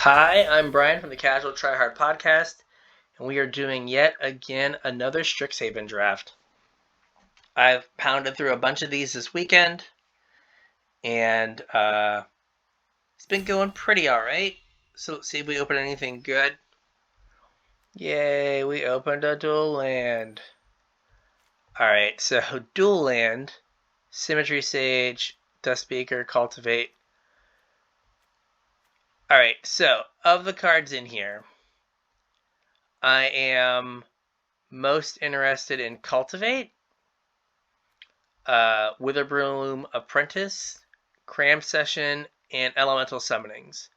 Hi, I'm Brian from the Casual Try Hard podcast, and we are doing yet again another Strixhaven draft. I've pounded through a bunch of these this weekend, and it's been going pretty alright. So let's see if we open anything good. Yay, we opened a dual land. Alright, so dual land, Symmetry Sage, Dustbeaker, Cultivate. Alright, so of the cards in here, I am most interested in Cultivate, Witherbloom Apprentice, Cram Session, and Elemental Summonings.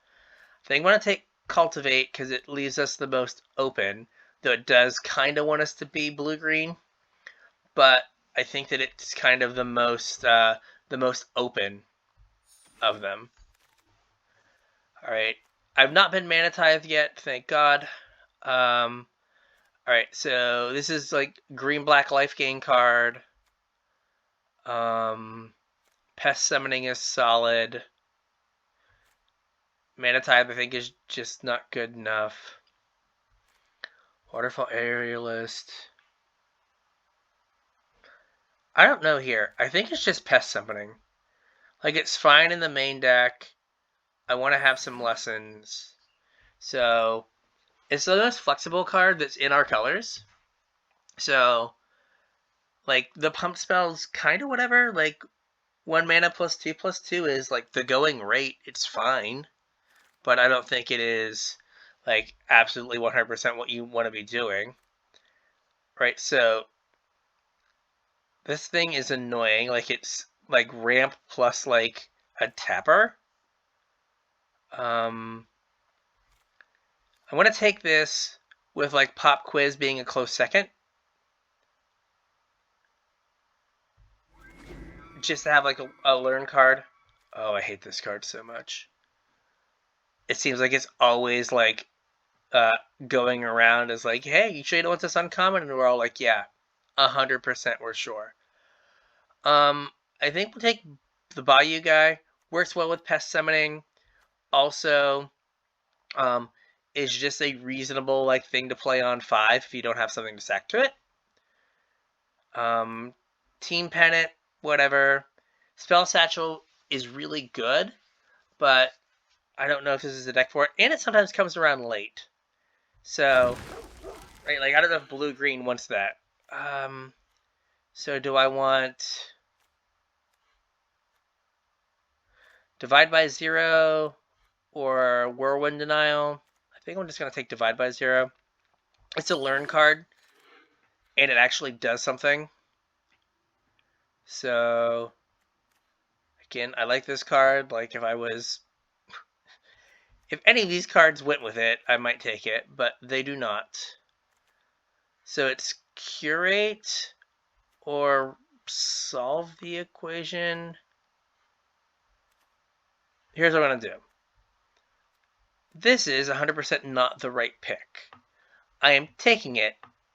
I think I want to take Cultivate because it leaves us the most open, though it does kind of want us to be blue-green, but I think that it's kind of the most open of them. Alright, I've not been Mana Tithe yet, thank God. Alright, so this is like green-black life gain card. Pest Summoning is solid. Mana Tithe, I think, is just not good enough. Waterfall Aerialist. I don't know here. I think it's just Pest Summoning. Like, it's fine in the main deck. I want to have some lessons. So, it's the most flexible card that's in our colors. So, like, the pump spell's kind of whatever. Like, 1 mana +2/+2 is, like, the going rate. It's fine. But I don't think it is, like, absolutely 100% what you want to be doing. Right, so this thing is annoying. Like, it's, like, ramp plus, like, a tapper. I want to take this with, like, Pop Quiz being a close second. Just to have, like, a learn card. Oh, I hate this card so much. It seems like it's always, like, going around as like, hey, you sure you don't want this uncommon? And we're all like, yeah, 100% we're sure. I think we'll take the Bayou guy. Works well with Pest Summoning. Also, is just a reasonable like thing to play on 5 if you don't have something to sack to it. Team Pennant, whatever. Spell Satchel is really good, but I don't know if this is a deck for it. And it sometimes comes around late. So, right, like, I don't know if blue-green wants that. So do I want Divide by Zero or Whirlwind Denial? I think I'm just going to take Divide by Zero. It's a learn card, and it actually does something. So, again, I like this card. Like, if any of these cards went with it, I might take it, but they do not. So it's Curate or Solve the Equation. Here's what I'm going to do. This is 100% not the right pick. I am taking it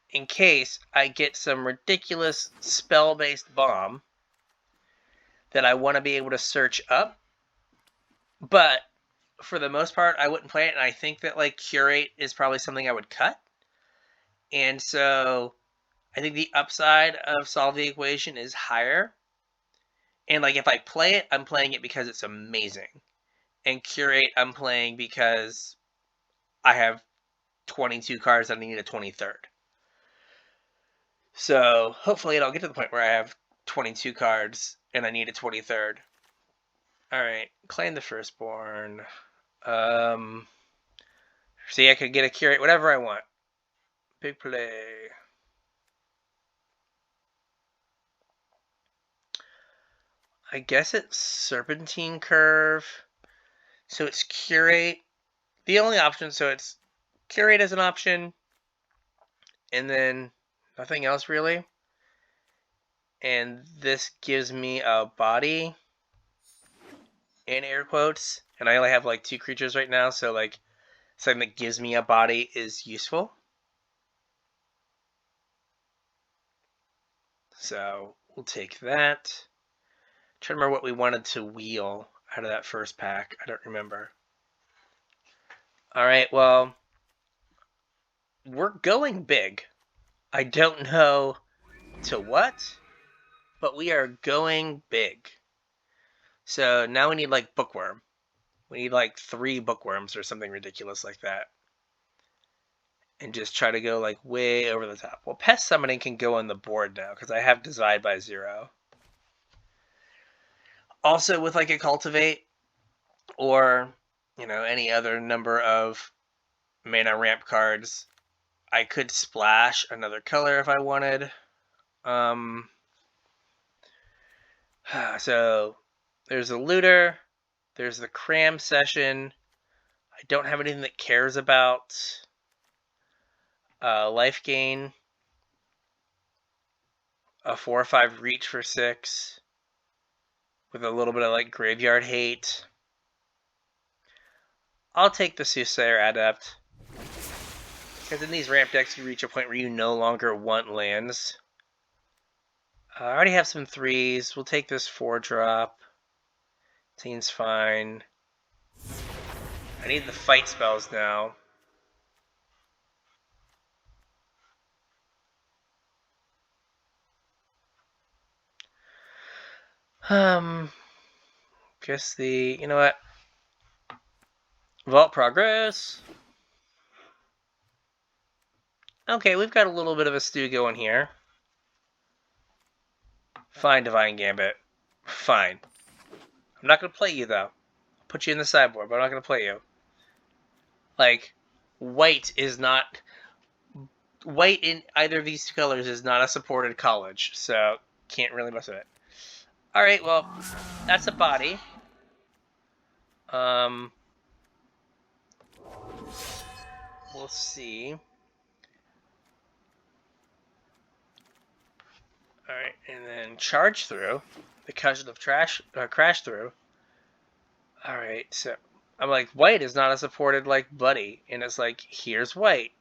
in case I get some ridiculous spell-based bomb that I want to be able to search up. But for the most part, I wouldn't play it, and I think that, like, Curate is probably something I would cut. And so I think the upside of Solve the Equation is higher. And, like, if I play it, I'm playing it because it's amazing. And Curate, I'm playing because I have 22 cards and I need a 23rd. So hopefully it'll get to the point where I have 22 cards and I need a 23rd. Alright, claim the Firstborn. See, I could get a Curate, whatever I want. Big play. I guess it's Serpentine Curve. So it's Curate. The only option, so it's Curate as an option. And then nothing else really. And this gives me a body. In air quotes. And I only have like 2 creatures right now, so like something that gives me a body is useful. So we'll take that. I'm trying to remember what we wanted to wheel out of that first pack. I don't remember. Alright, well, we're going big. I don't know to what, but we are going big. So now we need like bookworm. We need like 3 bookworms or something ridiculous like that. And just try to go like way over the top. Well, pest summoning can go on the board now because I have divide by 0. Also with like a cultivate or, you know, any other number of mana ramp cards, I could splash another color if I wanted. So there's a looter, there's the cram session. I don't have anything that cares about life gain. A 4 or 5 reach for 6 with a little bit of like graveyard hate. I'll take the Soothsayer Adept. Because in these ramp decks, you reach a point where you no longer want lands. I already have some 3s. We'll take this 4-drop. Seems fine. I need the fight spells now. Guess you know what? Vault progress. Okay, we've got a little bit of a stew going here. Fine, Divine Gambit. Fine. I'm not going to play you, though. I'll put you in the sideboard, but I'm not going to play you. Like, white is not... White in either of these 2 colors is not a supported college, so can't really mess with it. Alright, well, that's a body. We'll see. Alright, and then charge through. The CasualTryHardMTG crash through. Alright, so I'm like, white is not a supported like buddy, and it's like, here's white.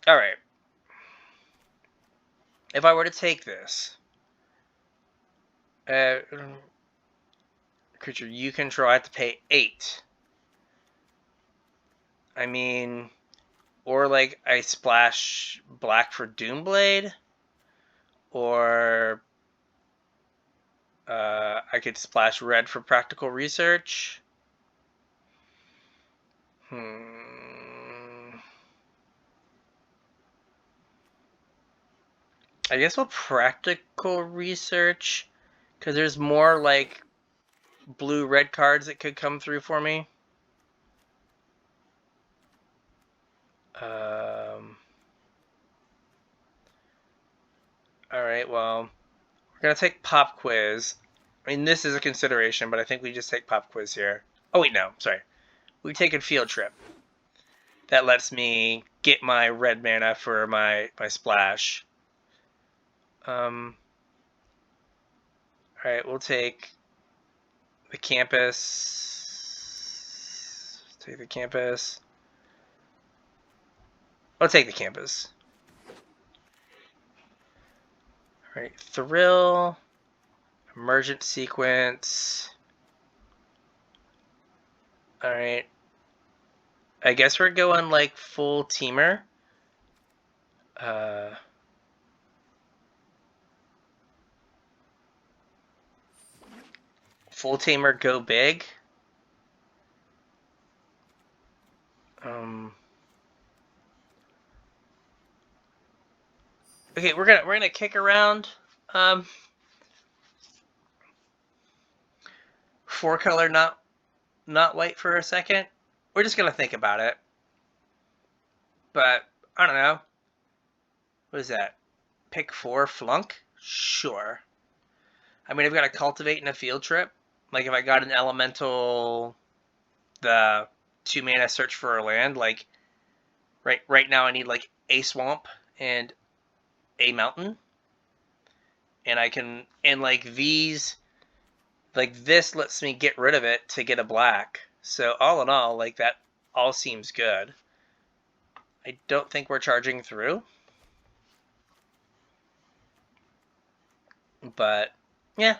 Alright. If I were to take this, creature you control, I have to pay 8. I mean, or like I splash black for Doomblade, or I could splash red for Practical Research. I guess we'll Practical Research, because there's more like blue-red cards that could come through for me. Alright, well, we're going to take Pop Quiz. I mean, this is a consideration, but I think we just take Pop Quiz here. Oh, wait, no, sorry. We take a Field Trip. That lets me get my red mana for my splash. Alright, we'll take the campus. Take the campus. I'll take the campus. Alright, Thrill. Emergent Sequence. Alright. I guess we're going like full Temur. Full Temur, go big. Okay, we're gonna kick around 4-color, not white for a second. We're just gonna think about it. But I don't know. What is that? Pick 4 flunk? Sure. I mean, I've got a cultivate and a field trip. Like if I got an elemental, the 2 mana search for a land, like right now I need like a swamp and a mountain. And I can, and like these, like this lets me get rid of it to get a black. So all in all, like that all seems good. I don't think we're charging through. But, yeah.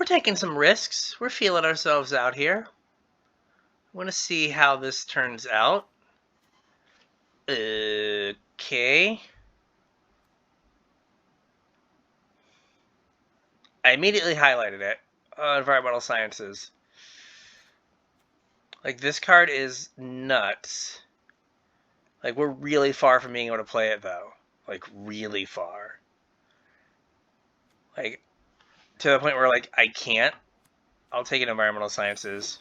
We're taking some risks. We're feeling ourselves out here. I want to see how this turns out. Okay. I immediately highlighted it. Environmental Sciences. Like, this card is nuts. Like, we're really far from being able to play it, though. Like, really far. Like, to the point where, like, I can't. I'll take an Environmental Sciences.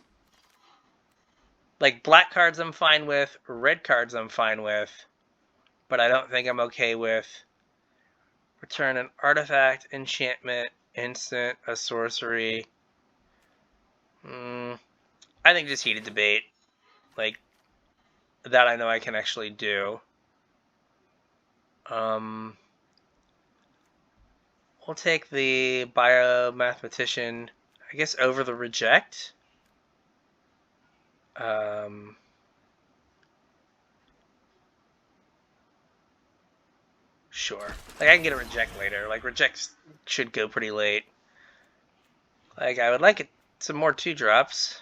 Like, black cards I'm fine with. Red cards I'm fine with. But I don't think I'm okay with return an artifact, enchantment, instant, a sorcery. I think just heated debate. Like, that I know I can actually do. We'll take the biomathematician, I guess, over the reject. Sure. Like, I can get a reject later. Like, rejects should go pretty late. Like, I would like some more 2-drops.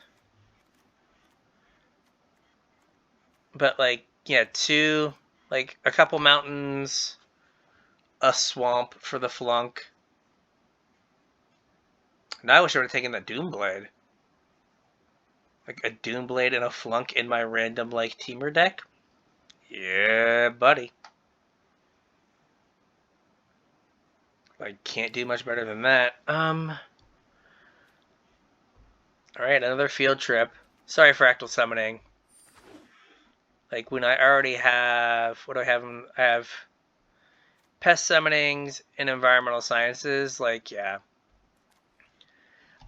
But, like, yeah, 2, like, a couple mountains, a swamp for the flunk. Now I wish I would have taken the Doomblade. Like, a Doomblade and a flunk in my random, like, Temur deck? Yeah, buddy. I can't do much better than that. Alright, another field trip. Sorry, Fractal Summoning. Like, when I already have... What do I have? I have Pest Summonings and Environmental Sciences. Like, yeah.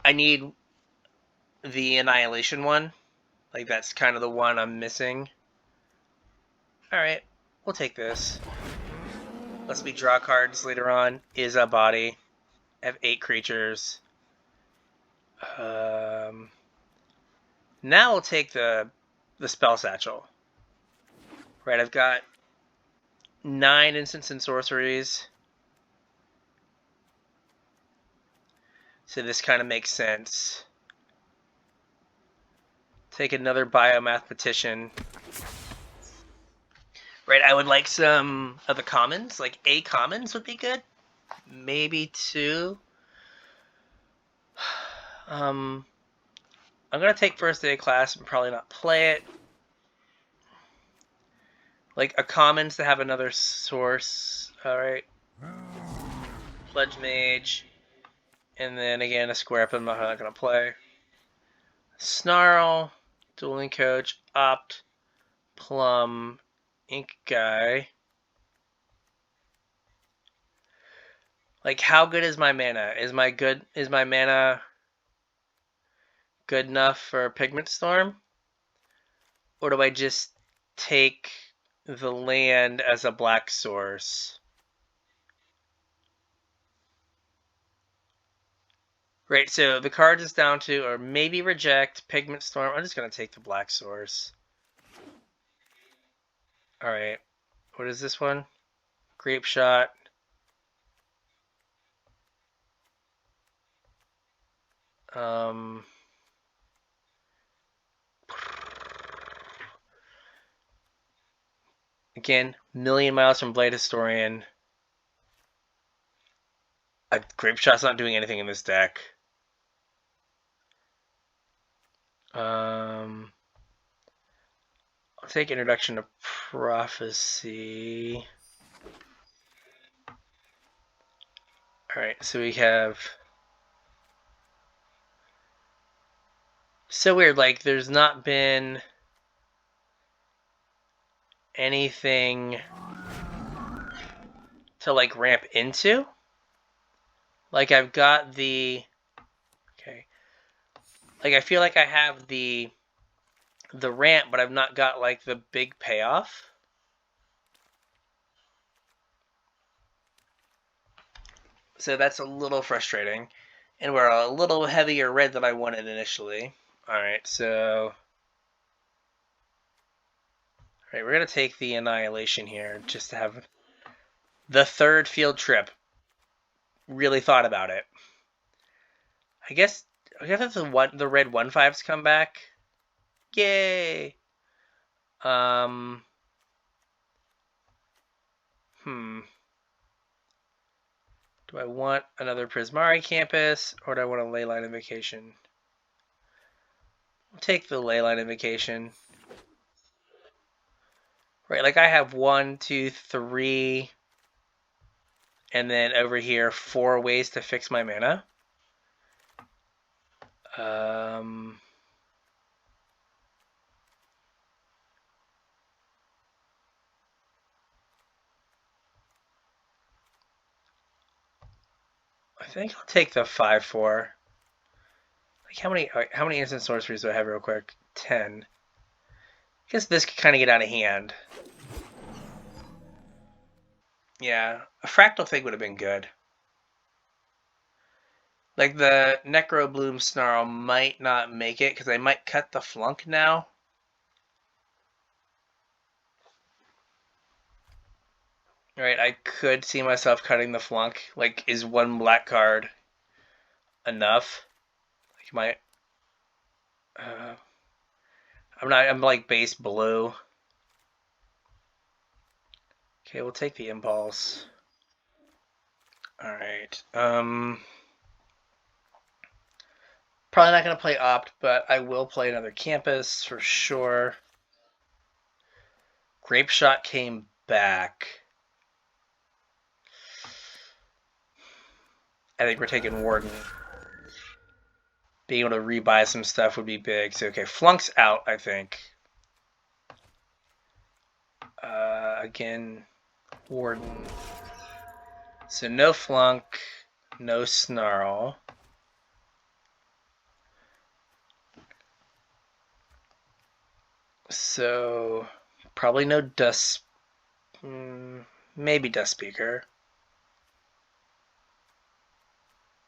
I need the Annihilation one. Like, that's kind of the one I'm missing. Alright, we'll take this. Lets me draw cards later on. Is a body. I have 8 creatures. Now we'll take the Spell Satchel. Right, I've got 9 instants and sorceries. So this kind of makes sense. Take another Biomathematician. Right, I would like some of the commons. Like, A commons would be good. Maybe 2. I'm going to take first day of class and probably not play it. Like, a commons to have another source. Alright. Pledge Mage. And then, again, a square up I'm not going to play. Snarl. Dueling Coach. Opt. Plum. Ink Guy. Like, how good is my mana? Is my mana good enough for Pigment Storm? Or do I just take the land as a black source? Right, so the card is down to, or maybe reject, Pigment Storm. I'm just going to take the black source. Alright, what is this one? Grape Shot. Again, million miles from Blade Historian. A Grape Shot's not doing anything in this deck. I'll take Introduction to Prophecy. Alright, so we have... So weird, like, there's not been anything to, like, ramp into. Like, I've got the... Okay. Like, I feel like I have the ramp, but I've not got, like, the big payoff. So that's a little frustrating. And we're a little heavier red than I wanted initially. Alright, so... Alright, we're going to take the Annihilation here, just to have the third field trip. Really thought about it. I guess if the red 1/5s come back. Yay! Um. Hmm. Do I want another Prismari campus, or do I want a Leyline Invocation? I'll take the Leyline Invocation. Right, like I have 1, 2, 3, and then over here 4 ways to fix my mana. I think I'll take the 5/4. Like how many instant sorceries do I have real quick? 10. I guess this could kind of get out of hand. Yeah, a fractal thing would have been good. Like the Necro Bloom Snarl might not make it because I might cut the flunk now. Right, I could see myself cutting the flunk. Like, is 1 black card enough? Like, I'm like base blue. Okay, we'll take the impulse. Alright, probably not going to play Opt, but I will play another campus for sure. Grape Shot came back. I think we're taking Warden. Being able to rebuy some stuff would be big. So, okay, Flunk's out, I think. Again, Warden. So no Flunk, no Snarl. So probably no Dust. Maybe Dust Speaker.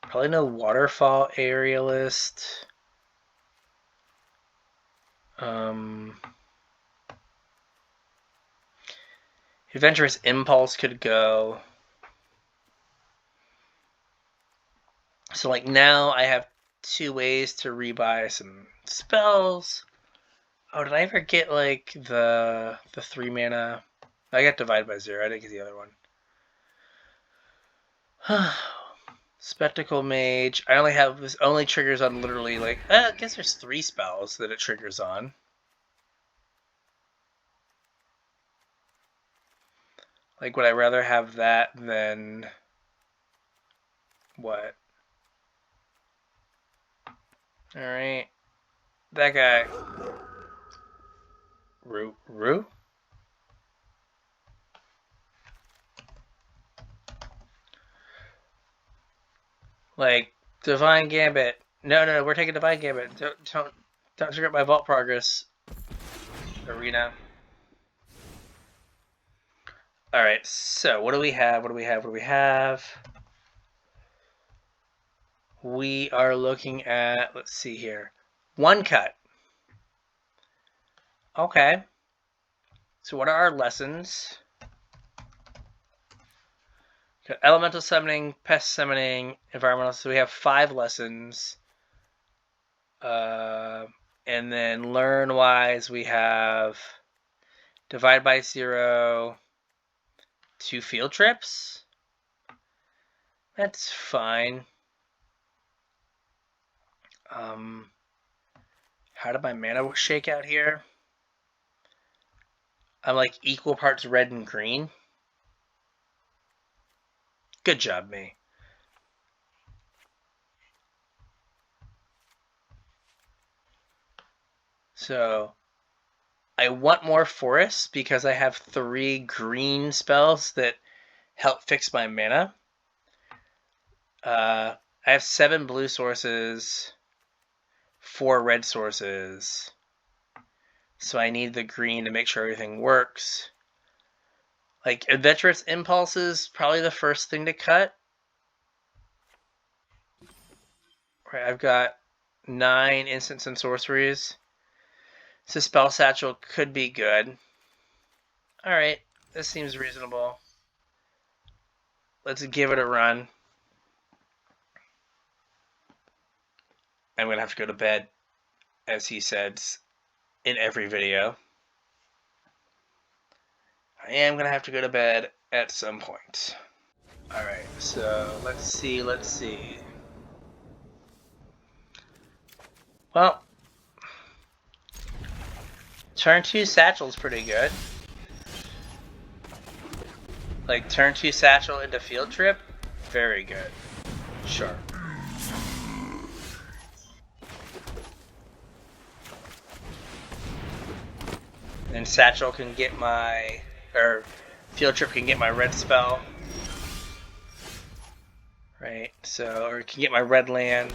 Probably no Waterfall Aerialist. Adventurous Impulse could go. So like now I have 2 ways to rebuy some spells. Oh, did I ever get like the 3 mana? I got Divide by 0. I didn't get the other one. Spectacle Mage. I only have this only triggers on literally like I guess there's 3 spells that it triggers on. Like would I rather have that than what? Alright. That guy. Rue? Like Divine Gambit. No, we're taking Divine Gambit. Don't screw up my vault progress. Arena. Alright, so what do we have? We are looking at, let's see here, 1 cut. Okay. So what are our lessons? Got elemental summoning, pest summoning, environmental. So we have 5 lessons. And then learn-wise, we have Divide by 0, 2 field trips. That's fine. How did my mana shake out here? I'm like equal parts red and green. Good job, me. So I want more forests because I have 3 green spells that help fix my mana. I have 7 blue sources, 4 red sources. So I need the green to make sure everything works. Like, Adventurous Impulse is probably the first thing to cut. Right, I've got 9 instants and sorceries. So Spell Satchel could be good. Alright, this seems reasonable. Let's give it a run. I'm going to have to go to bed, as he said in every video. I am going to have to go to bed at some point. Alright, so let's see. Well, turn 2 Satchel's pretty good. Like, turn 2 Satchel into Field Trip, very good. Sure. And Satchel can get my, or Field Trip can get my red spell. Right, so, or it can get my red land.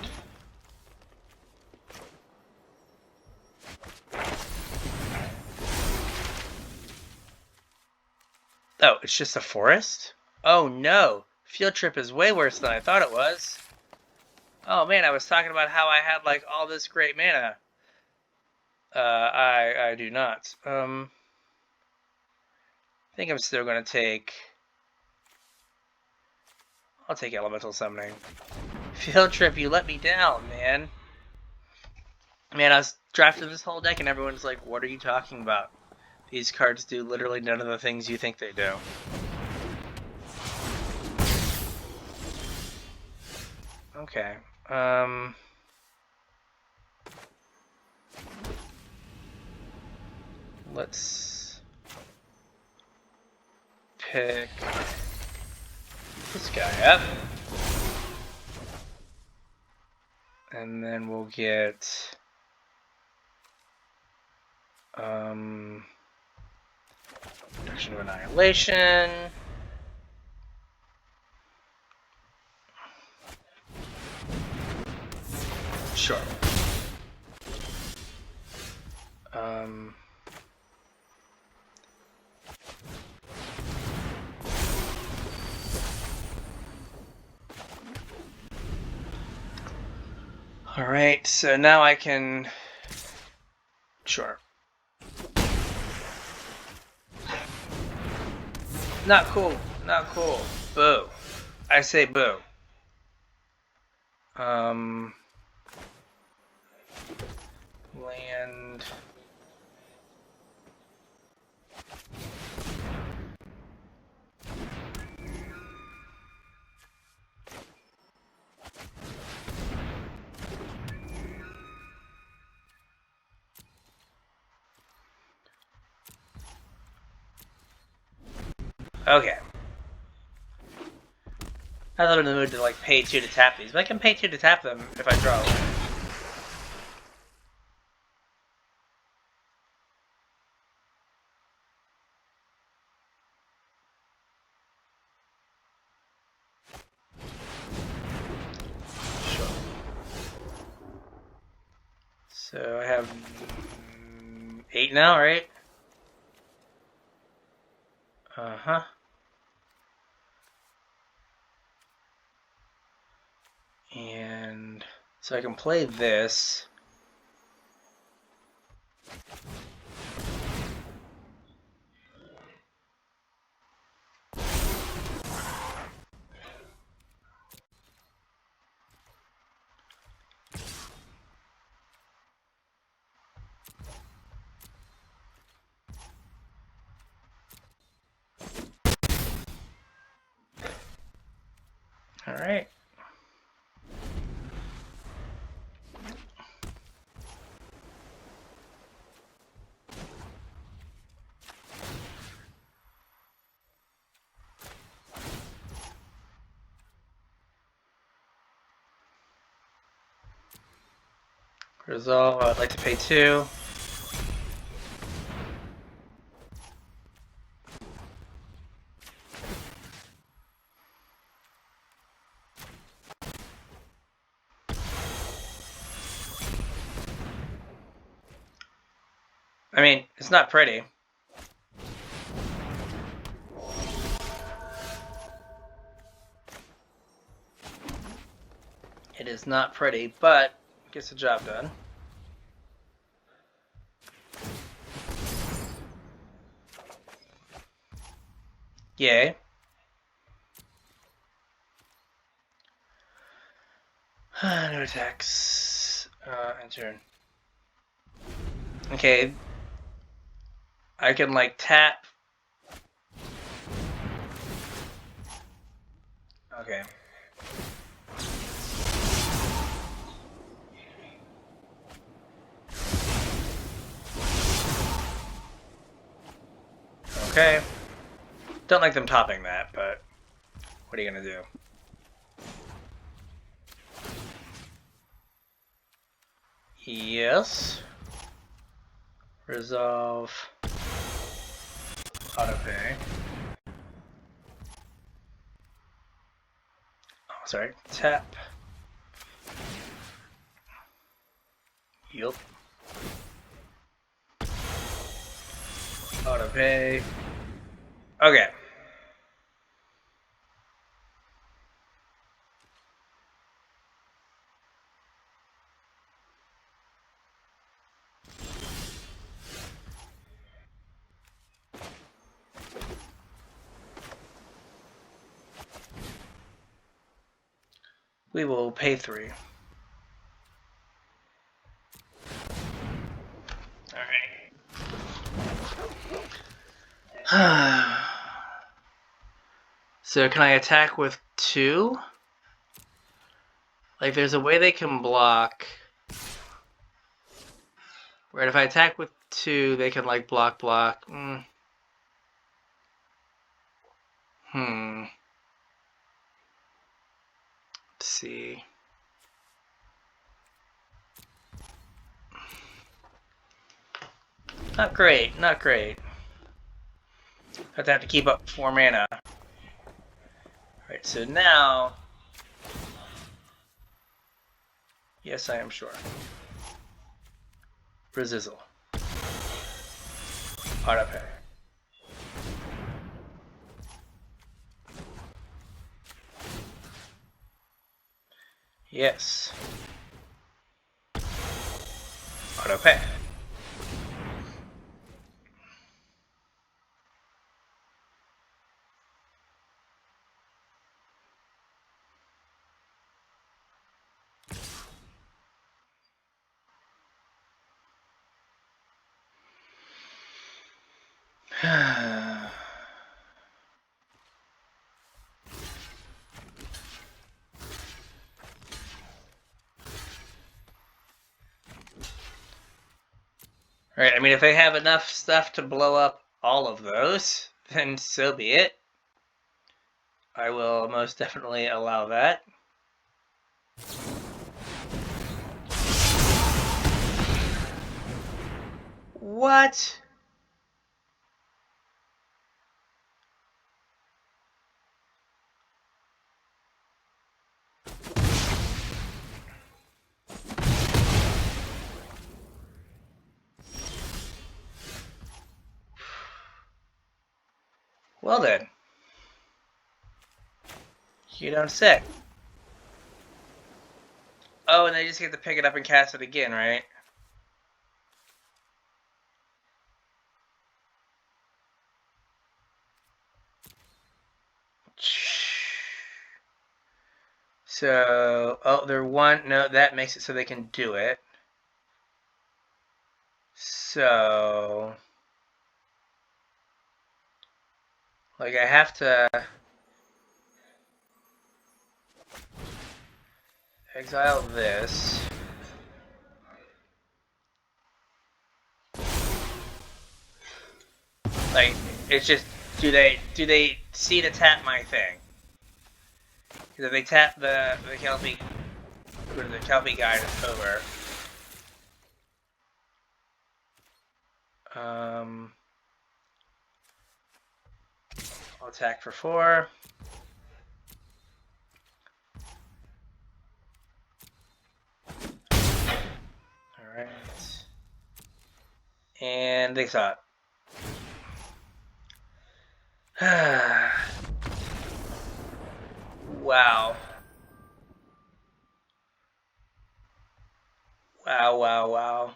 Oh, it's just a forest? Oh no! Field Trip is way worse than I thought it was. Oh man, I was talking about how I had like all this great mana. I do not. I think I'm still gonna take... I'll take Elemental Summoning. Field Trip, you let me down, man. Man, I was drafting this whole deck and everyone's like, what are you talking about? These cards do literally none of the things you think they do. Okay. Let's pick this guy up. And then we'll get Reduction of Annihilation. Sure. Alright, so now I can... Sure. Not cool. Not cool. Boo. I say boo. Land... Okay. I thought I'm in the mood to like pay 2 to tap these, but I can pay 2 to tap them if I draw one. Sure. So I have 8 now, right? Uh-huh. And so I can play this. All right. Resolve, I'd like to pay 2. I mean, it's not pretty. It is not pretty, but it gets the job done. Yay. No attacks. My turn. Okay. I can, like, tap. Okay. Okay. Don't like them topping that, but what are you gonna do? Yes. Resolve. Autopay. Oh, sorry. Tap. Yup. Autopay. Okay. We will pay 3. Alright. So can I attack with 2? Like, there's a way they can block. Right, if I attack with 2, they can, like, block. Let's see. Not great, not great. I'd have to keep up 4 mana. Alright, so now... Yes, I am sure. Resizzle. Autopay. Yes. Autopay. Alright, I mean, if they have enough stuff to blow up all of those, then so be it. I will most definitely allow that. What? Well then. You don't say. Oh, and they just get to pick it up and cast it again, right? So, oh, they're 1. No, that makes it so they can do it. So, like, I have to exile this. Like, it's just, do they see to tap my thing? Because if they tap the Kelpie, go to the Kelpie guide, it's over. I'll attack for 4. Alright. And they saw it. Wow. Wow.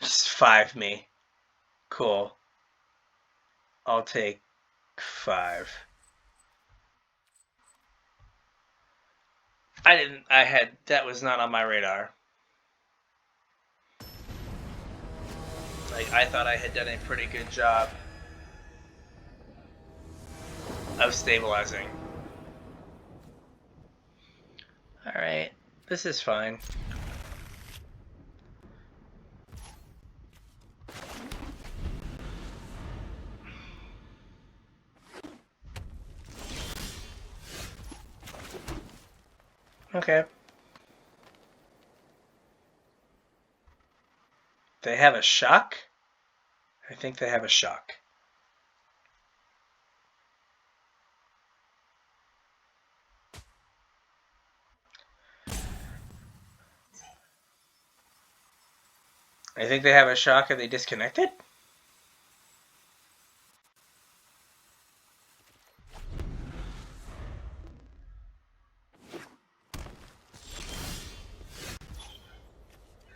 Just 5 me. Cool. I'll take 5. That was not on my radar. Like, I thought I had done a pretty good job of stabilizing. Alright, this is fine. Okay. They have a shock? I think they have a shock. I think they have a shock. Are they disconnected?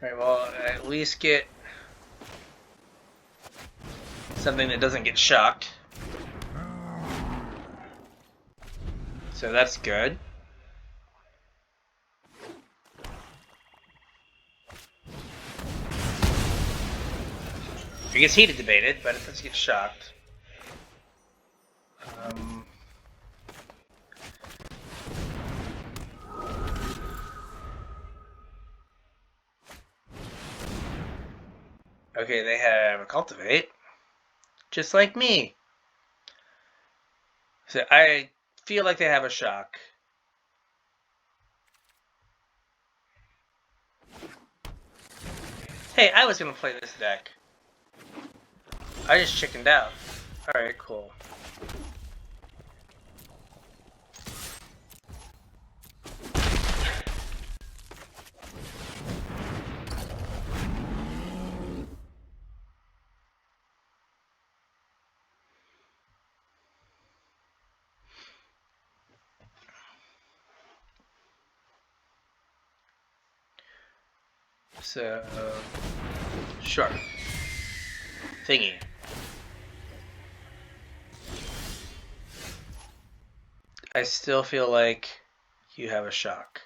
Alright, well, at least get something that doesn't get shocked. So that's good. It gets heated debated, but it doesn't get shocked. Okay, they have a cultivate, just like me. So I feel like they have a shock. Hey, I was gonna play this deck. I just chickened out. Alright, cool. So, sure. Thingy. I still feel like you have a shock.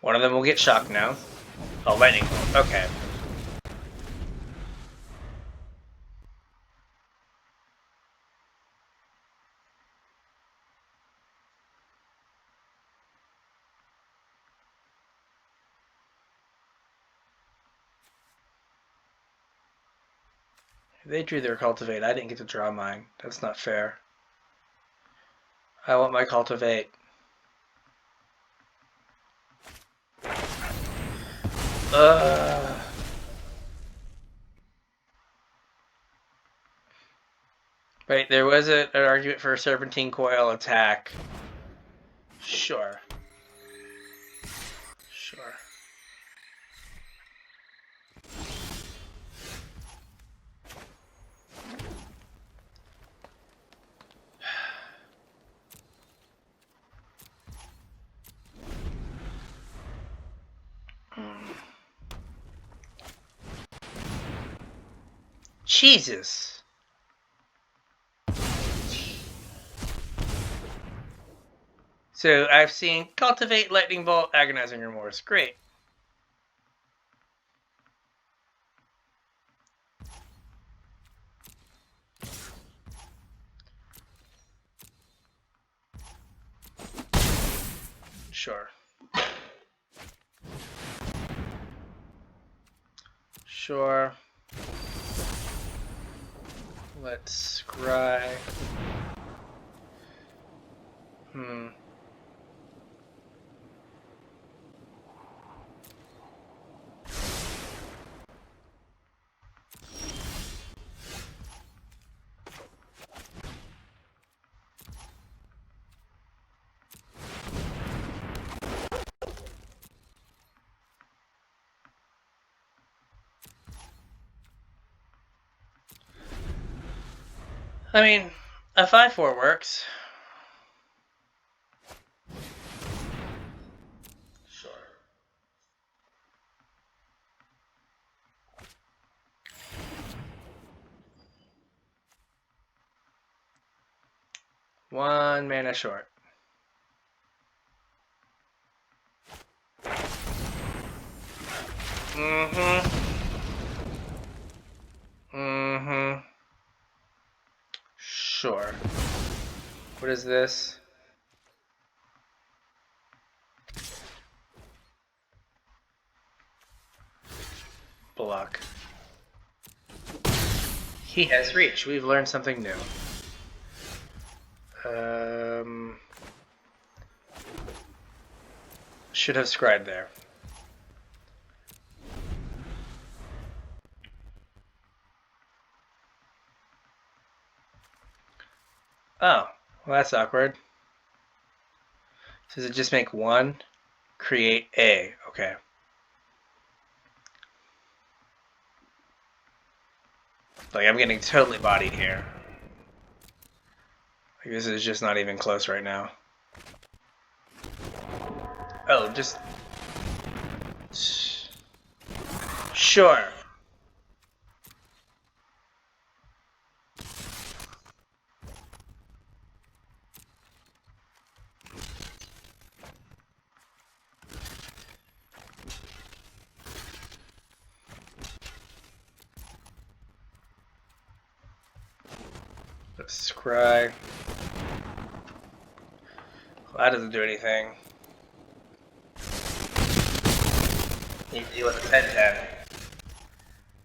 One of them will get shocked now. Oh, lightning bolt. Okay. They drew their cultivate. I didn't get to draw mine. That's not fair. I want my cultivate. Right, there was an argument for a Serpentine Coil attack. Sure. Sure. Jesus. So I've seen Cultivate, Lightning Bolt, Agonizing Remorse. Great. Sure. Sure. Let's scry. I mean, A 5/4 works. Sure. One mana short. Sure. What is this? Block. He has reach. We've learned something new. Should have scribed there. Oh, well that's awkward. Does it just make one? Create A. Okay. Like, I'm getting totally bodied here. Like, this is just not even close right now. Oh, just... Sure. Let's scry. Well, that doesn't do anything. You deal with a 10/10.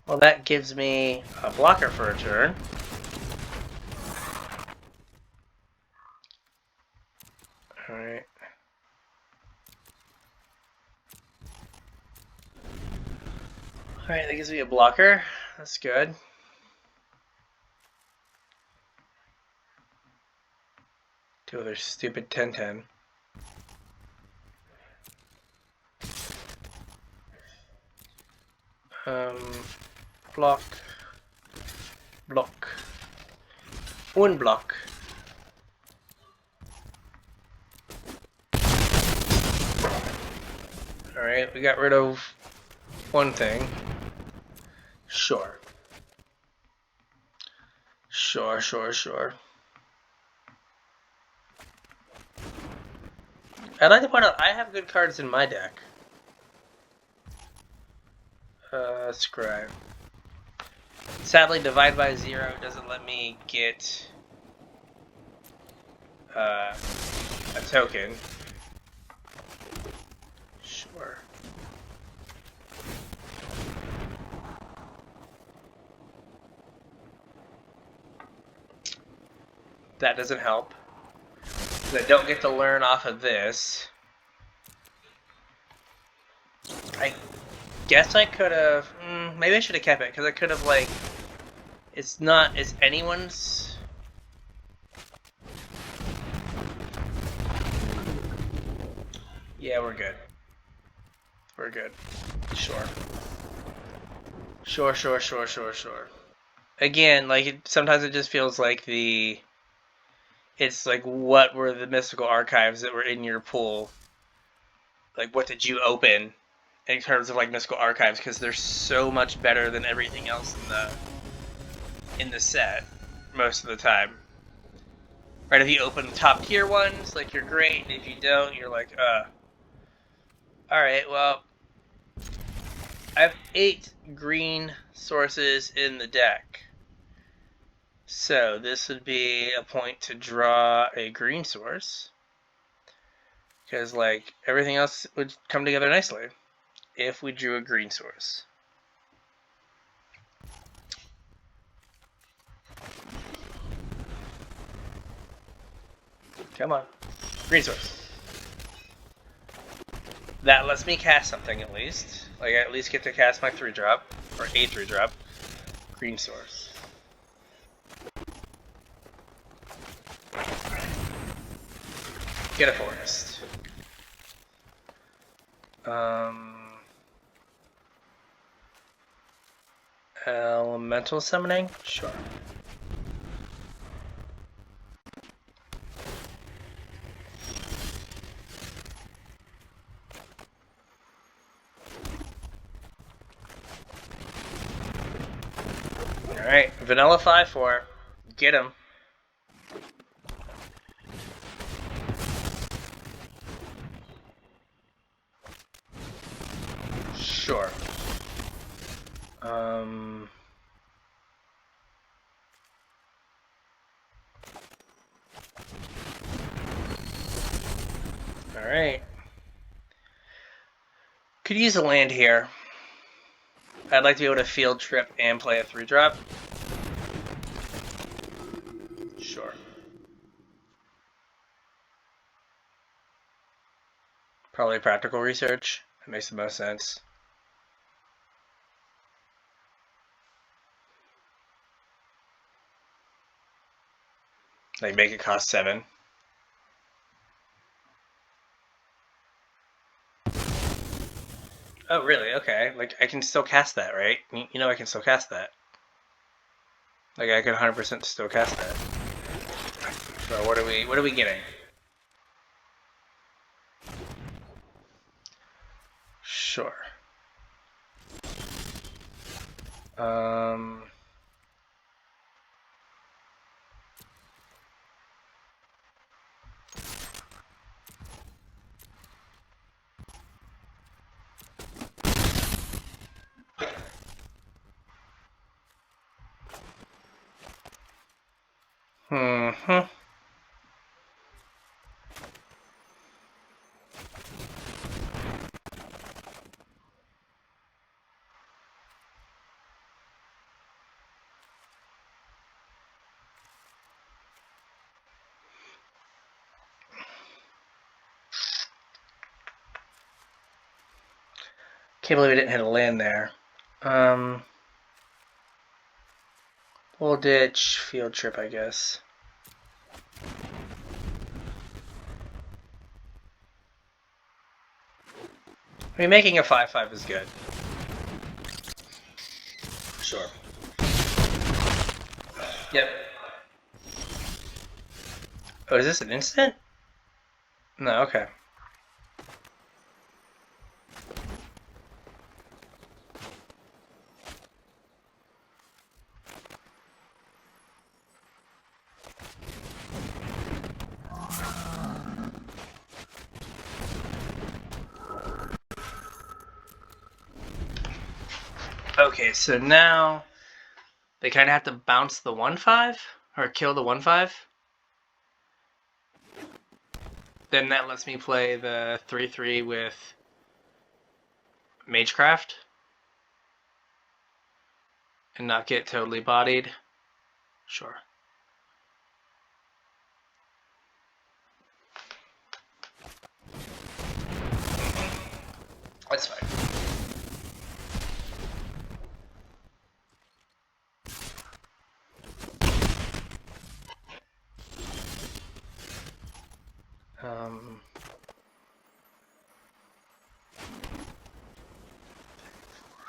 Well, that gives me a blocker for a turn. Alright. Alright, that gives me a blocker. That's good. Two other stupid 10/10. Block. Block. One block. Alright, we got rid of one thing. Sure. Sure. I'd like to point out I have good cards in my deck. Scribe. Sadly, divide by 0 doesn't let me get a token. Sure. That doesn't help. I don't get to learn off of this. I guess I could have... maybe I should have kept it, because I could have, like... It's anyone's... Yeah, we're good. We're good. Sure. Sure. Again, like, sometimes it just feels like it's like, what were the mystical archives that were in your pool? Like, what did you open in terms of, like, mystical archives? Because they're so much better than everything else in the set most of the time. Right? If you open the top tier ones, like, you're great. And if you don't, you're like, Alright, well, I have 8 green sources in the deck. So this would be a point to draw a green source. Because, like, everything else would come together nicely if we drew a green source. Come on. Green source. That lets me cast something at least. Like, I at least get to cast my 3-drop, or a 3-drop. Green source. Get a forest. Elemental summoning? Sure. Alright, vanilla 5/4. Get him. Sure. Alright. Could use a land here. I'd like to be able to field trip and play a 3-drop. Sure. Probably practical research. That makes the most sense. Like, make it cost 7. Oh, really? Okay. Like, I can still cast that, right? You know I can still cast that. Like, I can 100% still cast that. So what are we getting? Sure. Can't believe we didn't hit a land there. We'll ditch field trip, I guess. I mean, making a 5/5 is good. Sure. Yep. Oh, is this an instant? No, okay. Okay, so now they kind of have to bounce the 1/5 or kill the 1/5. Then that lets me play the 3/3 with Magecraft and not get totally bodied. Sure. That's fine.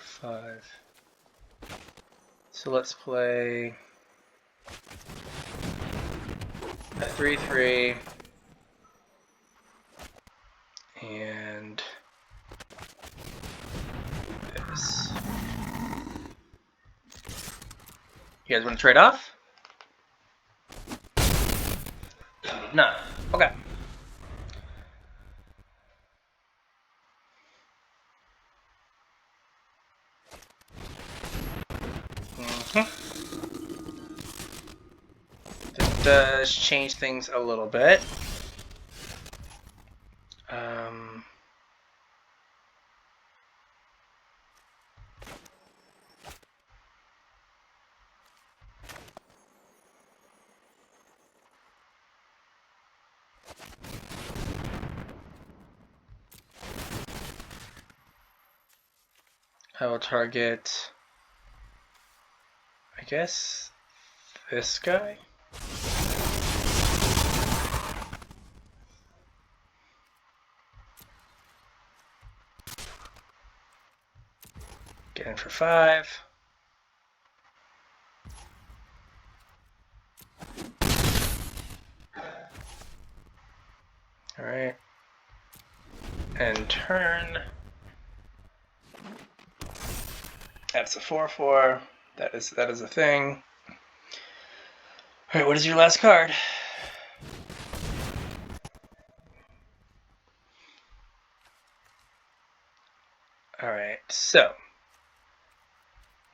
Five. So let's play a 3/3 and this. You guys want to trade off? No. Okay. That does change things a little bit. I will target, I guess, this guy. Get in for 5. Alright. And turn. That's a 4/4. That is a thing. Alright, what is your last card? Alright, so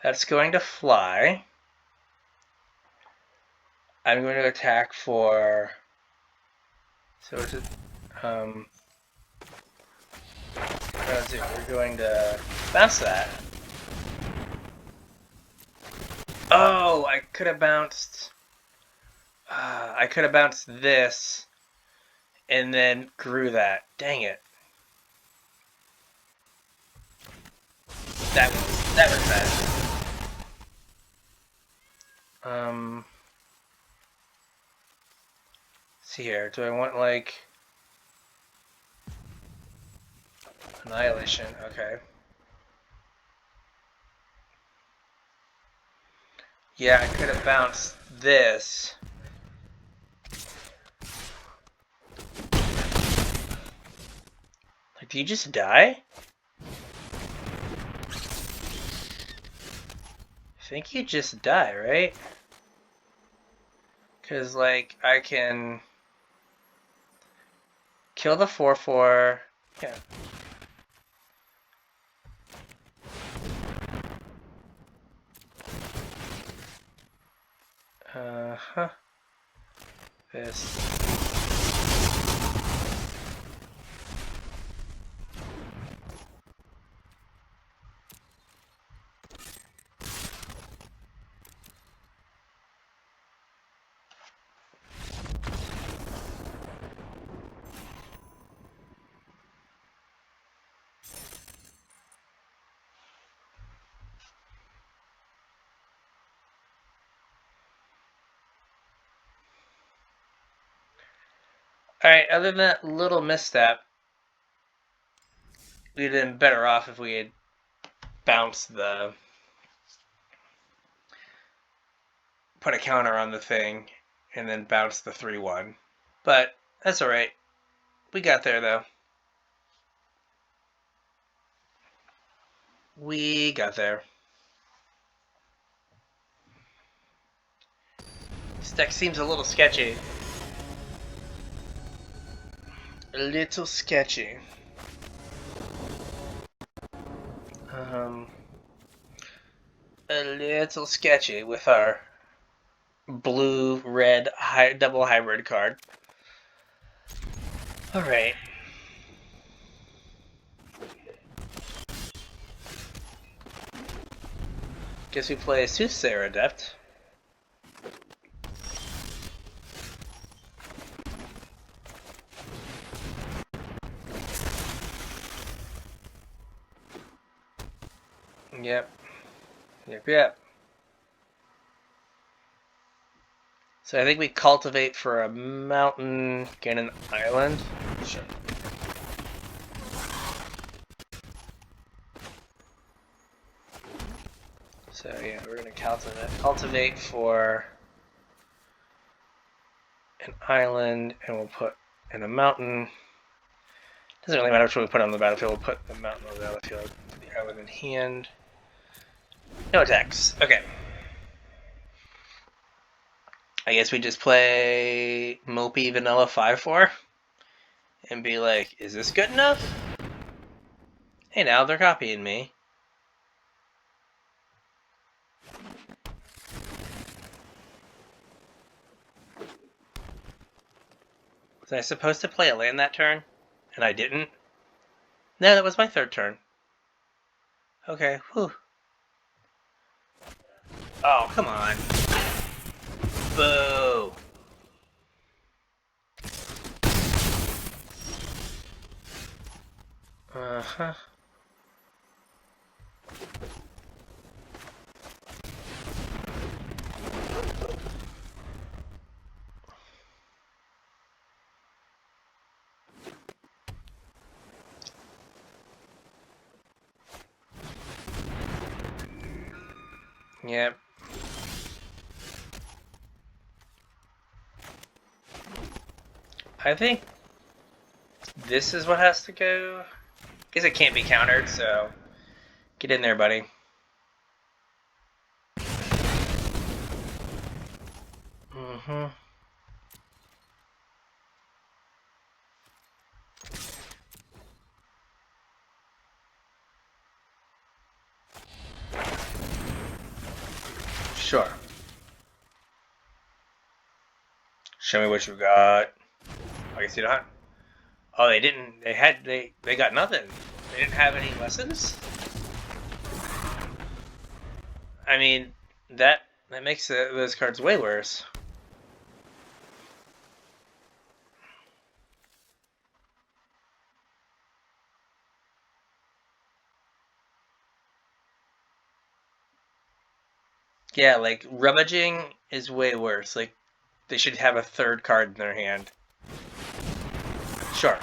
that's going to fly. I'm going to attack for... So it's we're going to bounce that. Oh, I could have bounced... I could have bounced this and then grew that. Dang it. That was bad. See here. Do I want like Annihilation? Okay. Yeah, I could have bounced this. Like, do you just die? I think you just die, right? Because, like, I can kill the 4/4. Yeah. This. Alright, other than that little misstep, we'd have been better off if we had bounced the... put a counter on the thing, and then bounced the 3/1. But, that's alright. We got there, though. We got there. This deck seems a little sketchy. A little sketchy. A little sketchy with our blue-red double hybrid card. Alright. Guess we play Soothsayer Adept. Yep. So I think we cultivate for a mountain, get an island. Sure. So yeah, we're gonna cultivate for an island, and we'll put in a mountain. Doesn't really matter which one we put on the battlefield. We'll put the mountain on the battlefield, the island in hand. No attacks. Okay. I guess we just play mopey vanilla 5/4 and be like, is this good enough? Hey, now they're copying me. Was I supposed to play a land that turn? And I didn't? No, that was my third turn. Okay, whew. Oh, come on. Boo. Uh-huh. Yep. I think this is what has to go. Guess it can't be countered, so get in there, buddy. Mm-hmm. Sure. Show me what you got. I guess you don't. Oh, they didn't. They got nothing. They didn't have any lessons. I mean, that makes those cards way worse. Yeah, like rummaging is way worse. Like they should have a third card in their hand. Sure.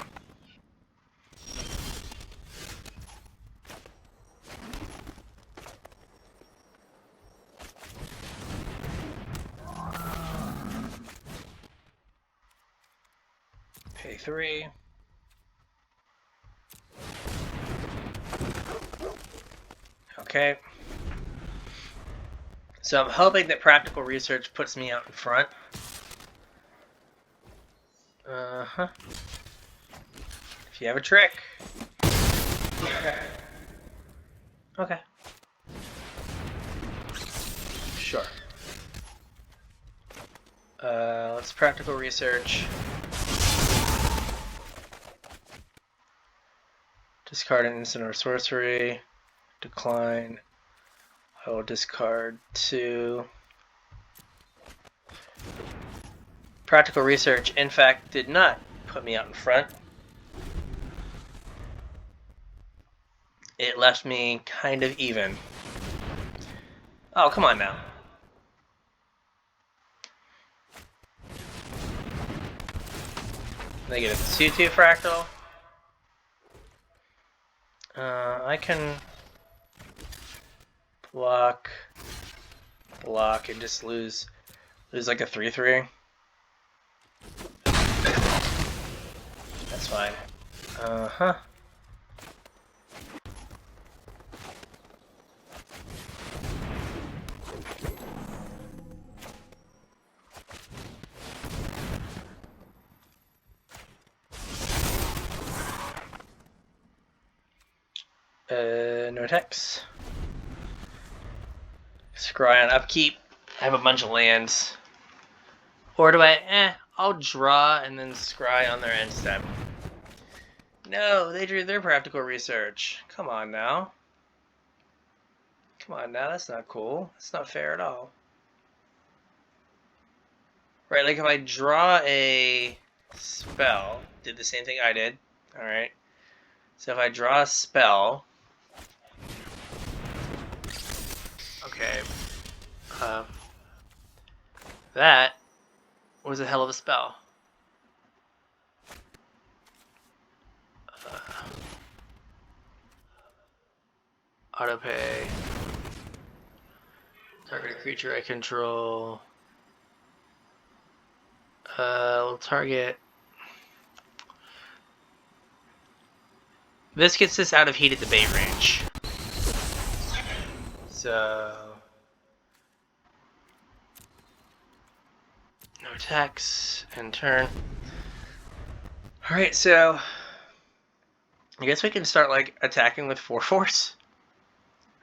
Pay 3. Okay. So I'm hoping that practical research puts me out in front. Uh-huh. If you have a trick. Okay. Sure. Let's practical research. Discard an instant or sorcery. Decline. I will discard 2. Practical research, in fact, did not put me out in front. It left me kind of even. Oh, come on now. Negative 2/2 fractal. I can block, and just lose like a 3/3. That's fine. Uh-huh. No attacks. Scry on upkeep. I have a bunch of lands. Or do I, I'll draw and then scry on their end step. No, they drew their practical research. Come on now. Come on now, that's not cool. That's not fair at all. Right, like if I draw a spell, did the same thing I did. Alright. So if I draw a spell, okay, that was a hell of a spell. Autopay. Target a creature I control. We'll target. This gets us out of heated debate range. So no attacks and turn. Alright, so I guess we can start like attacking with 4/4s.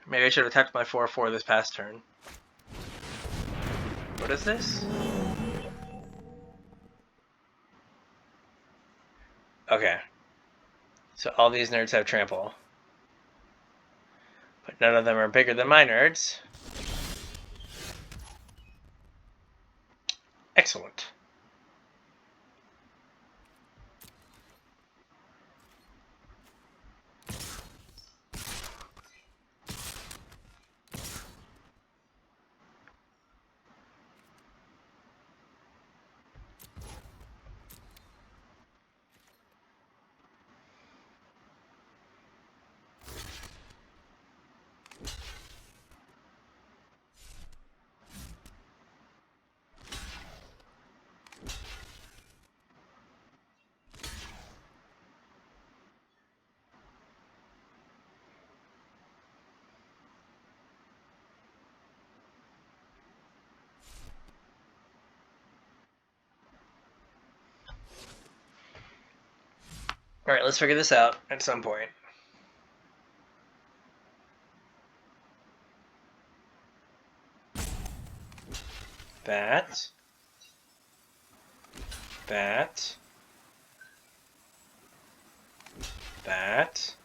Maybe I should have attacked my 4/4 this past turn. What is this? Okay. So all these nerds have trample. But none of them are bigger than my nerds. Excellent. Alright, let's figure this out at some point. That. That. That.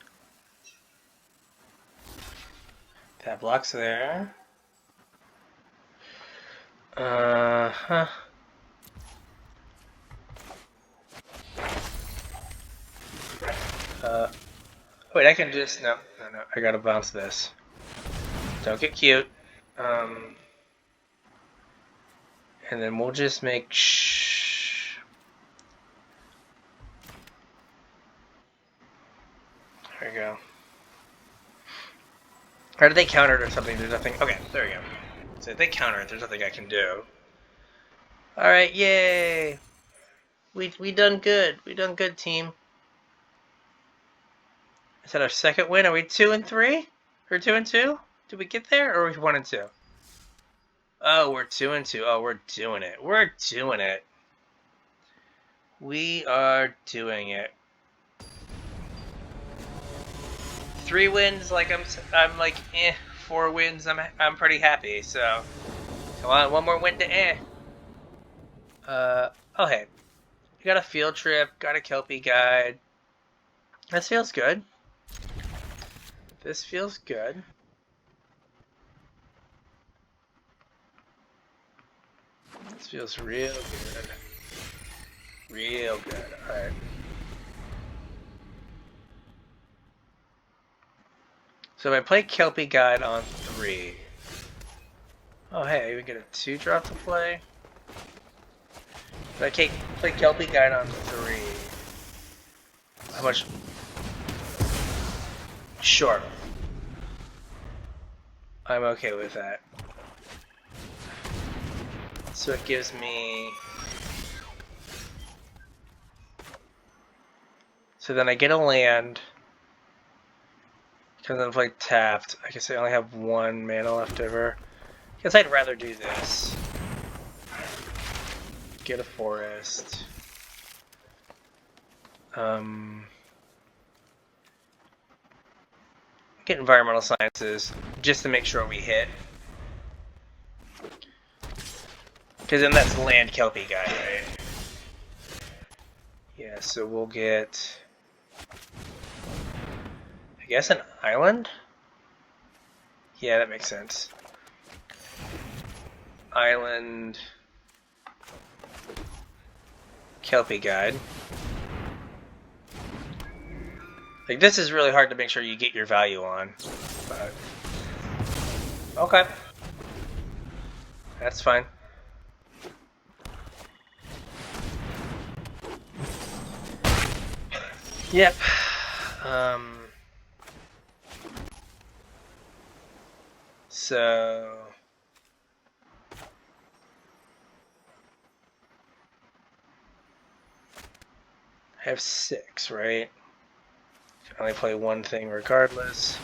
That blocks there. Uh-huh. Wait, I can just... No, I gotta bounce this. Don't get cute. And then we'll just make... There we go. Or did they counter it or something? There's nothing... Okay, there we go. So if they counter it, there's nothing I can do. Alright, yay! We done good. We done good, team. Is that our second win? Are we 2 and 3? Or 2 and 2? Did we get there? Or are we 1 and 2? Oh, we're 2 and 2. Oh, we're doing it. We're doing it. We are doing it. 3 wins, like I'm like 4 wins. I'm pretty happy. So come on, 1 more win to Oh hey, we got a field trip. Got a Kelpie guide. This feels good. This feels good. This feels real good. Real good. Alright. So if I play Kelpie Guide on 3. Oh hey, I even get a 2-drop to play. If I play Kelpie Guide on 3. How much? Sure. I'm okay with that. So it gives me... So then I get a land. Because then if I tapped, I guess I only have 1 mana left over. I guess I'd rather do this. Get a forest. Get environmental sciences just to make sure we hit. Because then that's land Kelpie guy, right? Yeah, so we'll get... I guess an island? Yeah, that makes sense. Island... Kelpie guide. Like, this is really hard to make sure you get your value on. But... Okay. That's fine. Yep. So... I have 6, right? Can only play 1 thing regardless.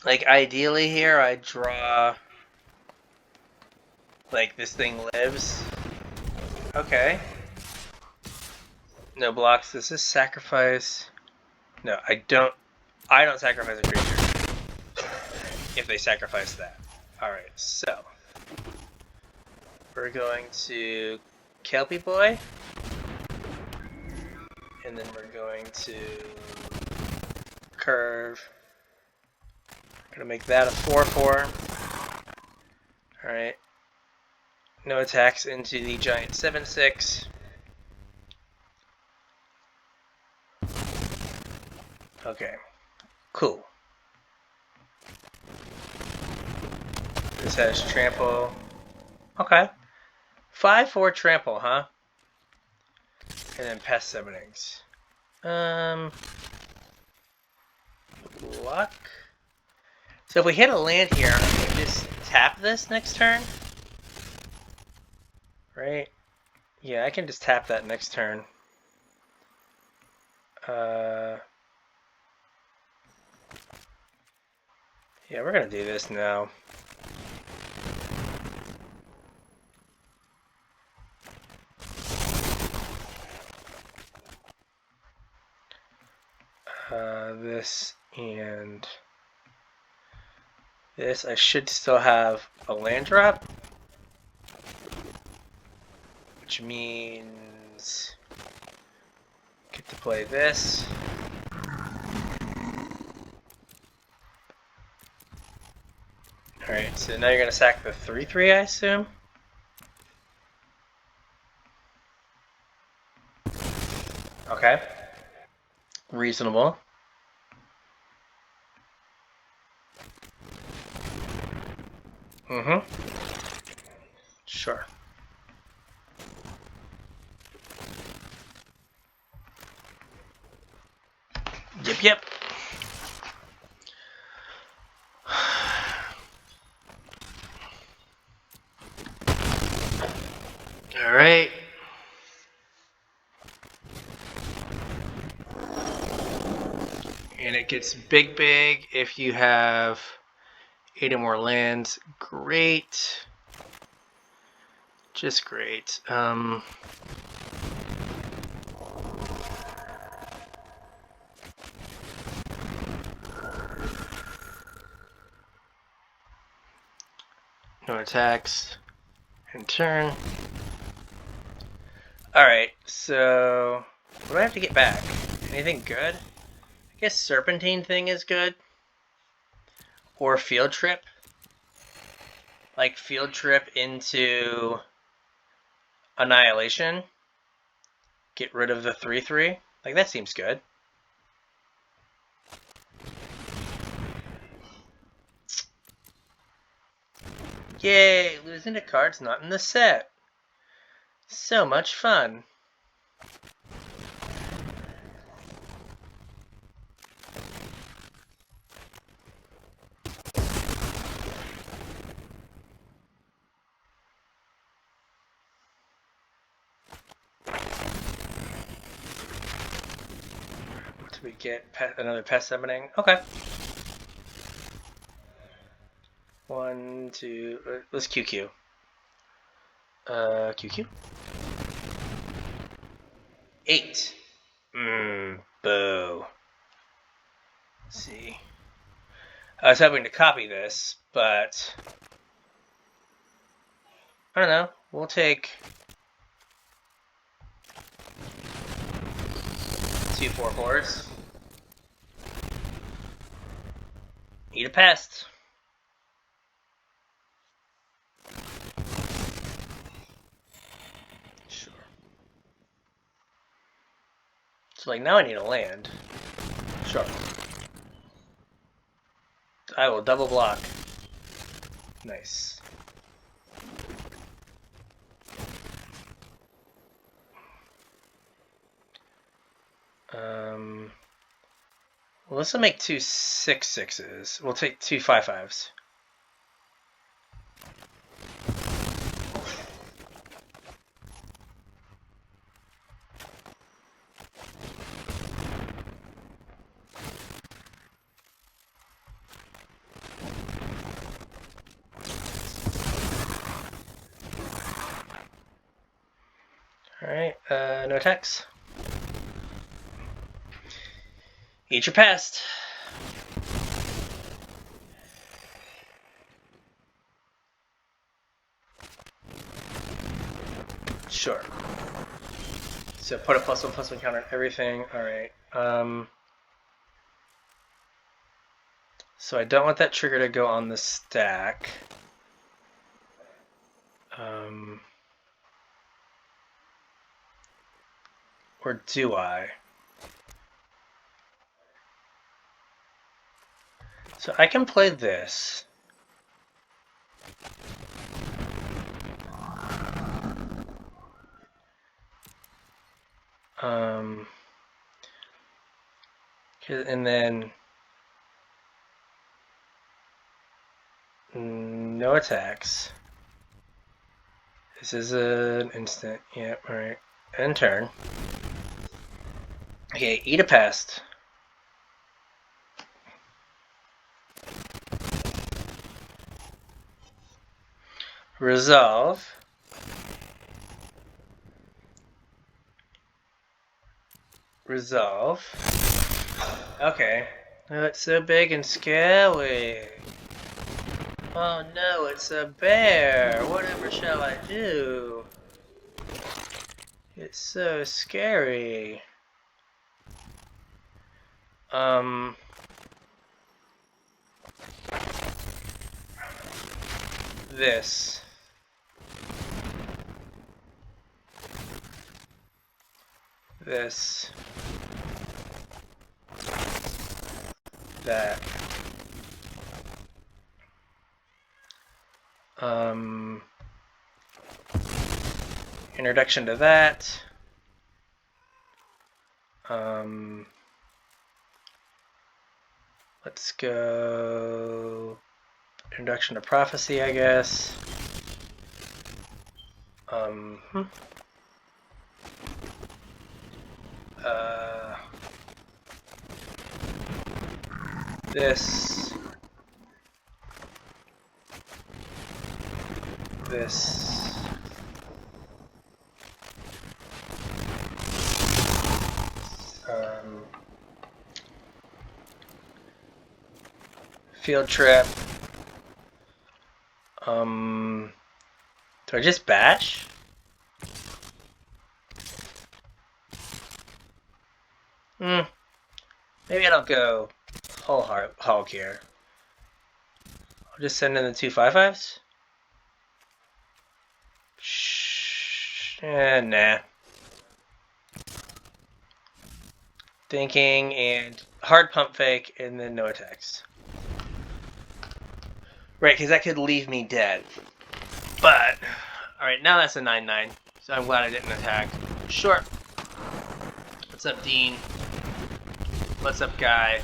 Like, ideally here, I draw... Like, this thing lives. Okay. No blocks. This is sacrifice. No, I don't sacrifice a creature. If they sacrifice that. Alright, so. We're going to Kelpie Boy. And then we're going to curve. We're gonna make that a 4/4. Alright. No attacks into the giant 7/6. Okay. Cool. This has trample. Okay. 5/4 trample, huh? And then pest summonings. Luck. So if we hit a land here, we can just tap this next turn. Right? Yeah, I can just tap that next turn. Yeah, we're gonna do this now. this and this. I should still have a land drop, which means I get to play this. Alright, so now you're going to sack the 3/3, I assume? Okay. Reasonable. Mm-hmm. Sure. Yep. Alright. And it gets big if you have 8 or more lands. Great. Just great. No attacks. And turn. Alright, so what do I have to get back? Anything good? I guess Serpentine thing is good. Or Field Trip. Like Field Trip into Annihilation. Get rid of the 3/3. Like, that seems good. Yay! Losing to cards not in the set. So much fun. We get another pest summoning. Okay. 1, 2. Let's QQ. QQ. 8. Boo. Let's see. I was hoping to copy this, but I don't know. We'll take 2 4/4s. Eat a pest. Sure. So, like, now I need a land. Sure. I will double block. Nice. Well, this will make 2 6/6s. We'll take 2 5/5s. Alright, no attacks. Eat your pest. Sure. So put a +1/+1 counter on everything. Alright. So I don't want that trigger to go on the stack. Or do I? So I can play this. And then no attacks. This is an instant. Yep, alright. End turn. Okay, eat a pest. Resolve. Resolve. Okay. Oh, it's so big and scary. Oh no, it's a bear. Whatever shall I do? It's so scary. This. This. That. Introduction to that. Let's go Introduction to Prophecy, I guess. This. This. Field trip. Do I just bash? Maybe I don't go whole hog here. I'll just send in the 2 5/5s. Nah. Thinking and hard pump fake and then no attacks. Right, because that could leave me dead. But, alright, now that's a 9/9. So I'm glad I didn't attack. Sure. What's up, Dean? What's up, Guy?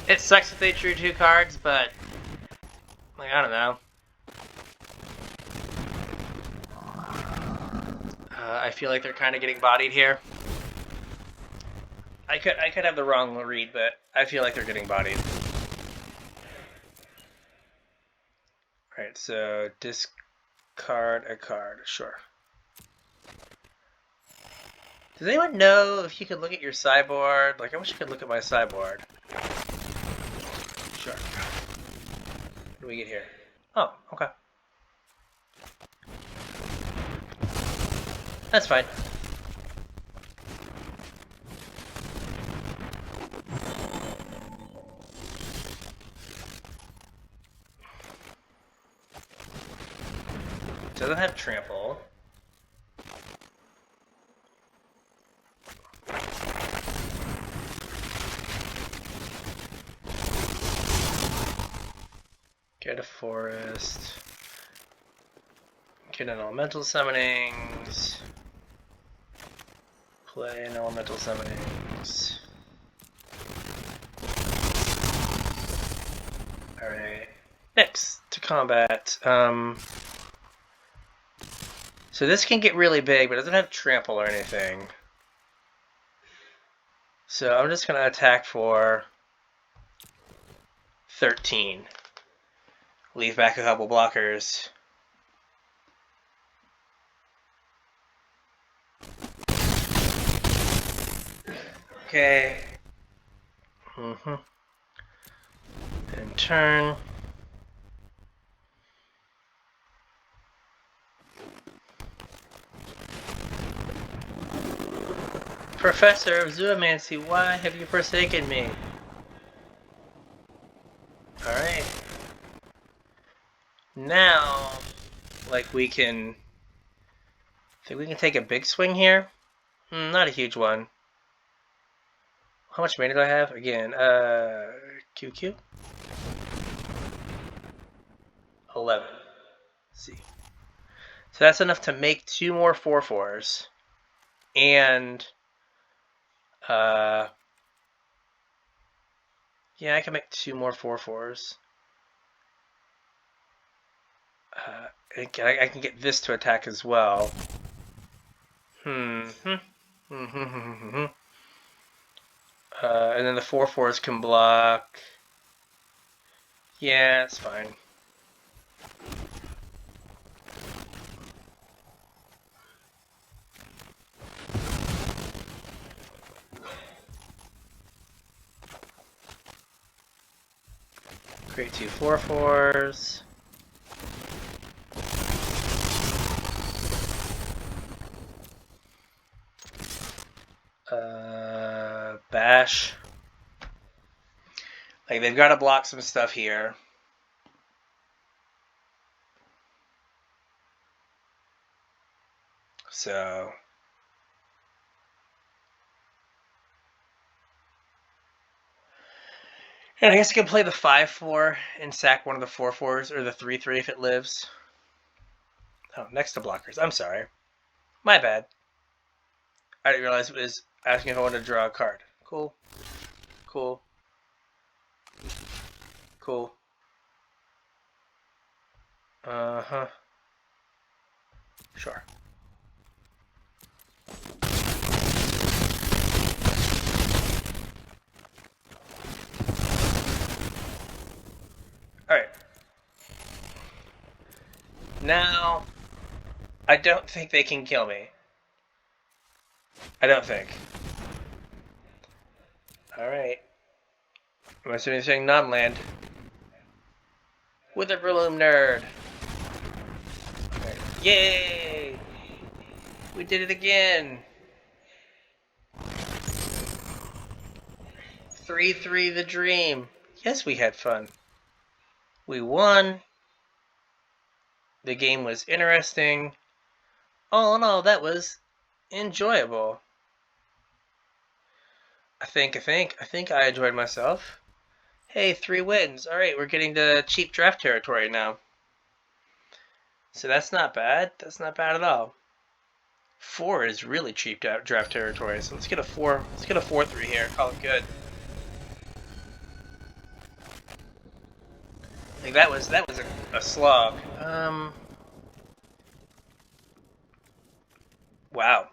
It sucks if they drew 2 cards, but like, I don't know. I feel like they're kind of getting bodied here. I could have the wrong read, but I feel like they're getting bodied. Alright, so discard a card. Sure. Does anyone know if you could look at your sideboard? Like, I wish I could look at my sideboard. Sure. What do we get here? Oh, okay. That's fine. Doesn't have trample. Get a forest. Get an elemental summonings. Play an elemental summonings. Alright. Next to combat. So this can get really big, but it doesn't have trample or anything. So I'm just going to attack for 13. Leave back a couple blockers. Okay. And turn. Professor of Zoomancy, why have you forsaken me? Alright. Now, like, we can... I think we can take a big swing here. Not a huge one. How much mana do I have? Again, QQ? 11. Let's see. So that's enough to make 2 more 4/4s. And Yeah, I can make 2 more 4/4s. I can get this to attack as well. And then the 4/4s can block. Yeah, it's fine. Create 2 4/4s. Bash. Like, they've got to block some stuff here. So... And I guess I can play the 5/4 and sack one of the 4/4s, or the 3/3 if it lives. Oh, next to blockers. I'm sorry. My bad. I didn't realize it was asking if I wanted to draw a card. Cool. Cool. Cool. Uh-huh. Sure. Alright. Now, I don't think they can kill me. I don't think. Alright. I'm assuming they're saying non-land. Witherbloom nerd. Right. Yay! We did it again! 3/3 the dream. Yes, we had fun. We won. The game was interesting. All in all, that was enjoyable. I think I enjoyed myself. Hey, 3 wins. Alright, we're getting to cheap draft territory now. So that's not bad. That's not bad at all. 4 is really cheap draft territory. So let's get a 4. Let's get a 4/3 here. Call it good. Like that was a slog. Wow.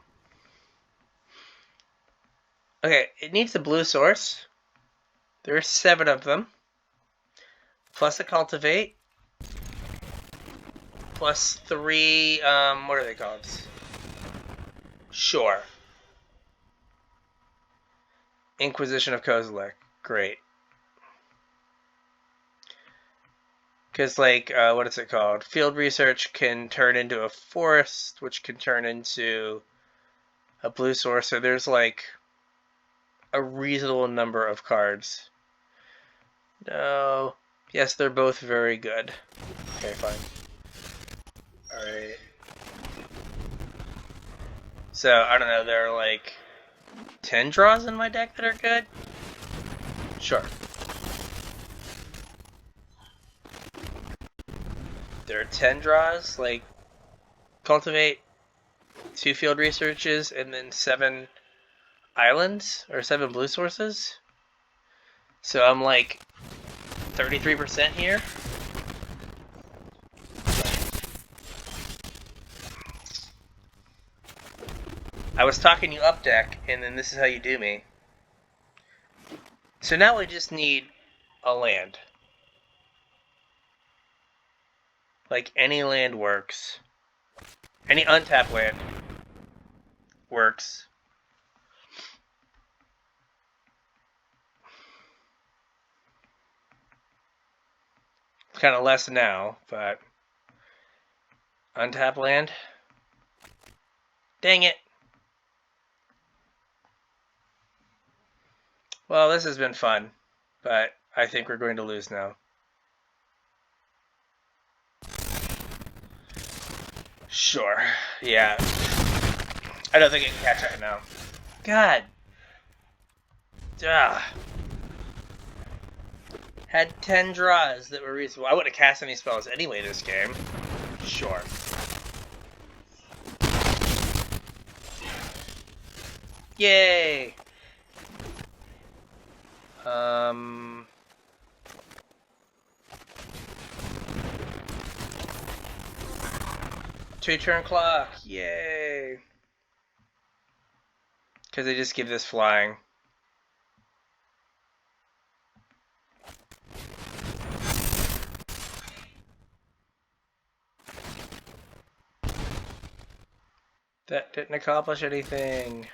Okay, it needs a blue source. There are 7 of them. Plus a cultivate. Plus 3, what are they called? Sure. Inquisition of Kozilek. Great. Because, like, what is it called? Field research can turn into a forest, which can turn into a blue source. So there's, like, a reasonable number of cards. No. Yes, they're both very good. Okay, fine. Alright. So, I don't know, there are, like, 10 draws in my deck that are good? Sure. There are 10 draws, like cultivate, 2 field researches, and then 7 islands, or 7 blue sources. So I'm like 33% here. I was talking you up deck, and then this is how you do me. So now we just need a land. Like, any land works. Any untapped land works. It's kind of less now, but... Untapped land? Dang it. Well, this has been fun, but I think we're going to lose now. Sure. Yeah. I don't think I can catch it now. God. Ugh. Had 10 draws that were reasonable. I wouldn't have cast any spells anyway this game. Sure. Yay! Two-turn clock. Yay. Because they just give this flying. That didn't accomplish anything.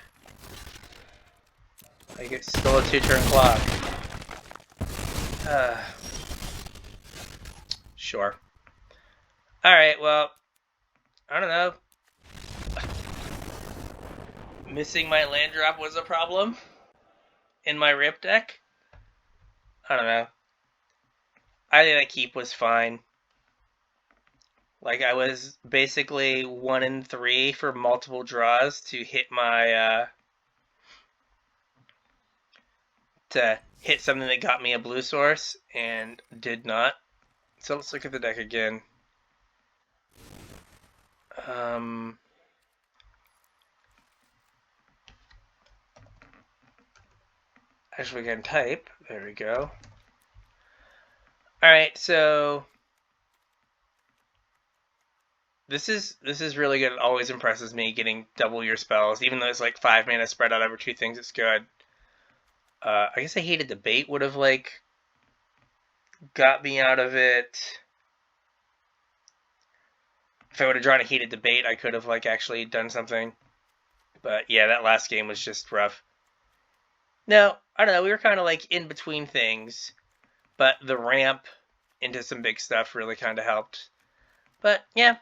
Like, it's still a two-turn clock. Sure. Alright, well, I don't know. Missing my land drop was a problem in my Rip deck. I don't know. I think that keep was fine. Like, I was basically 1 in 3 for multiple draws to hit my, to hit something that got me a blue source, and did not. So let's look at the deck again. Actually, we can type. There we go. Alright, so this is really good. It always impresses me getting double your spells, even though it's like 5 mana spread out over 2 things. It's good. I guess I hated debate would have like got me out of it. If I would have drawn a heated debate, I could have like actually done something. But yeah, that last game was just rough. No, I don't know. We were kind of like in between things, but the ramp into some big stuff really kind of helped. But yeah,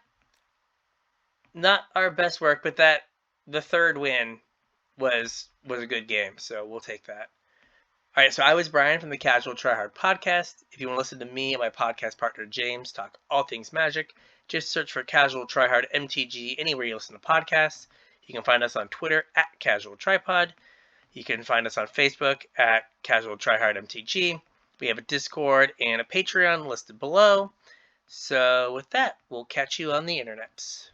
not our best work, but the third win was a good game, so we'll take that. All right, so I was Brian from the Casual Tryhard podcast. If you want to listen to me and my podcast partner James talk all things Magic, just search for Casual Tryhard MTG anywhere you listen to podcasts. You can find us on Twitter at CasualTryPod. You can find us on Facebook at CasualTryHardMTG. We have a Discord and a Patreon listed below. So with that, we'll catch you on the internets.